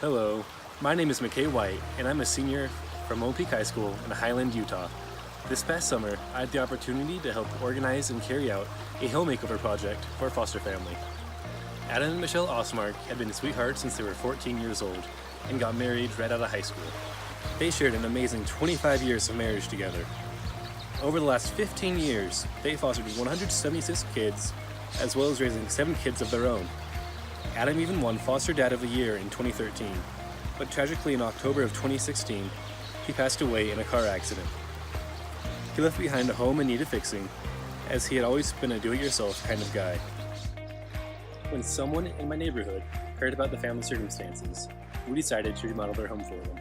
Hello, my name is McKay White, and I'm a senior from Lone Peak High School in Highland, Utah. This past summer, I had the opportunity to help organize and carry out a home makeover project for a foster family. Adam and Michelle Ostmark had been sweethearts since they were 14 years old and got married right out of high school. They shared an amazing 25 years of marriage together. Over the last 15 years, they fostered 176 kids, as well as raising 7 kids of their own. Adam even won Foster Dad of the Year in 2013, but tragically in October of 2016, he passed away in a car accident. He left behind a home in need of fixing, as he had always been a do-it-yourself kind of guy. When someone in my neighborhood heard about the family's circumstances, we decided to remodel their home for them.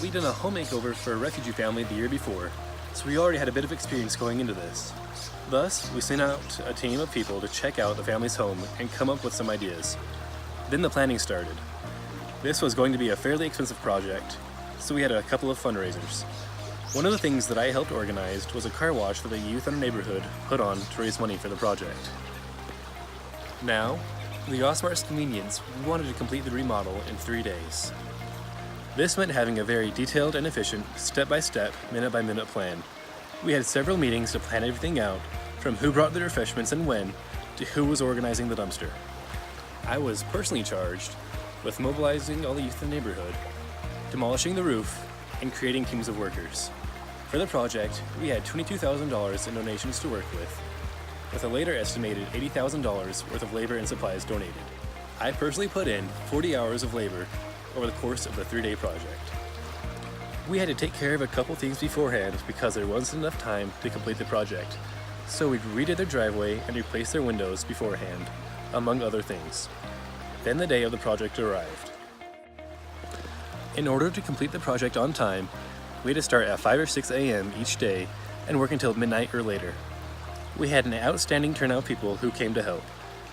We'd done a home makeover for a refugee family the year before, so we already had a bit of experience going into this. Thus, we sent out a team of people to check out the family's home and come up with some ideas. Then the planning started. This was going to be a fairly expensive project, so we had a couple of fundraisers. One of the things that I helped organize was a car wash that the youth in our neighborhood put on to raise money for the project. Now, for the Ostmark's convenience, we wanted to complete the remodel in 3 days. This meant having a very detailed and efficient, step-by-step, minute-by-minute plan. We had several meetings to plan everything out, from who brought the refreshments and when, to who was organizing the dumpster. I was personally charged with mobilizing all the youth in the neighborhood, demolishing the roof, and creating teams of workers. For the project, we had $22,000 in donations to work with a later estimated $80,000 worth of labor and supplies donated. I personally put in 40 hours of labor over the course of the 3-day project. We had to take care of a couple things beforehand because there wasn't enough time to complete the project, so we redid their driveway and replaced their windows beforehand, among other things. Then the day of the project arrived. In order to complete the project on time, we had to start at 5 or 6 a.m. each day and work until midnight or later. We had an outstanding turnout of people who came to help.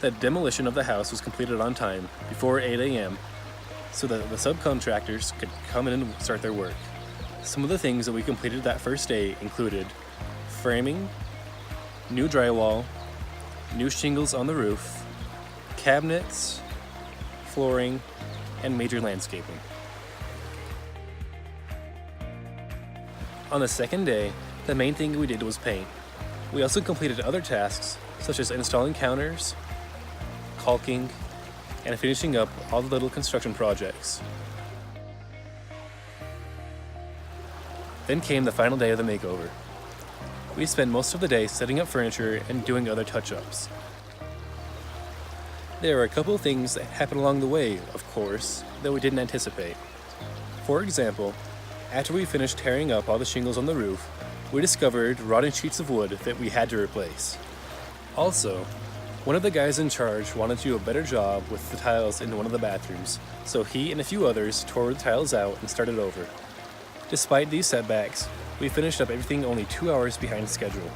The demolition of the house was completed on time, before 8 a.m., so that the subcontractors could come in and start their work. Some of the things that we completed that first day included framing, new drywall, new shingles on the roof, cabinets, flooring, and major landscaping. On the second day, the main thing we did was paint. We also completed other tasks, such as installing counters, caulking, and finishing up all the little construction projects. Then came the final day of the makeover. We spent most of the day setting up furniture and doing other touch-ups. There were a couple of things that happened along the way, of course, that we didn't anticipate. For example, after we finished tearing up all the shingles on the roof, we discovered rotten sheets of wood that we had to replace. Also, one of the guys in charge wanted to do a better job with the tiles in one of the bathrooms, so he and a few others tore the tiles out and started over. Despite these setbacks, we finished up everything only 2 hours behind schedule.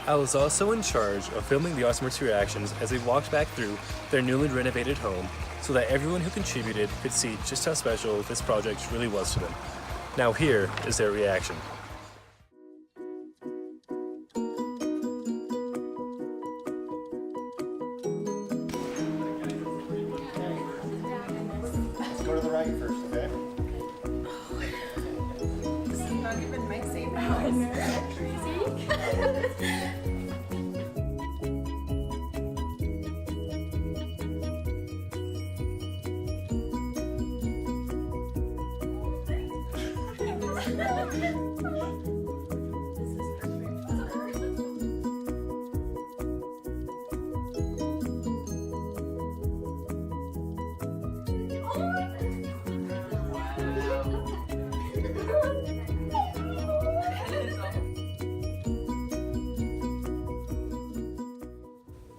I was also in charge of filming the Ostmark's reactions as they walked back through their newly renovated home, so that everyone who contributed could see just how special this project really was to them. Now here is their reaction. Let's go to the right first, okay? This is not even my same house.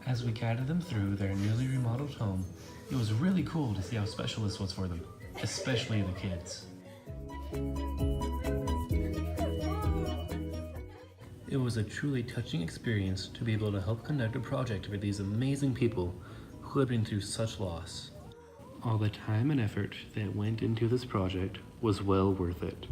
As we guided them through their newly remodeled home, it was really cool to see how special this was for them, especially the kids. It was a truly touching experience to be able to help conduct a project for these amazing people who had been through such loss. All the time and effort that went into this project was well worth it.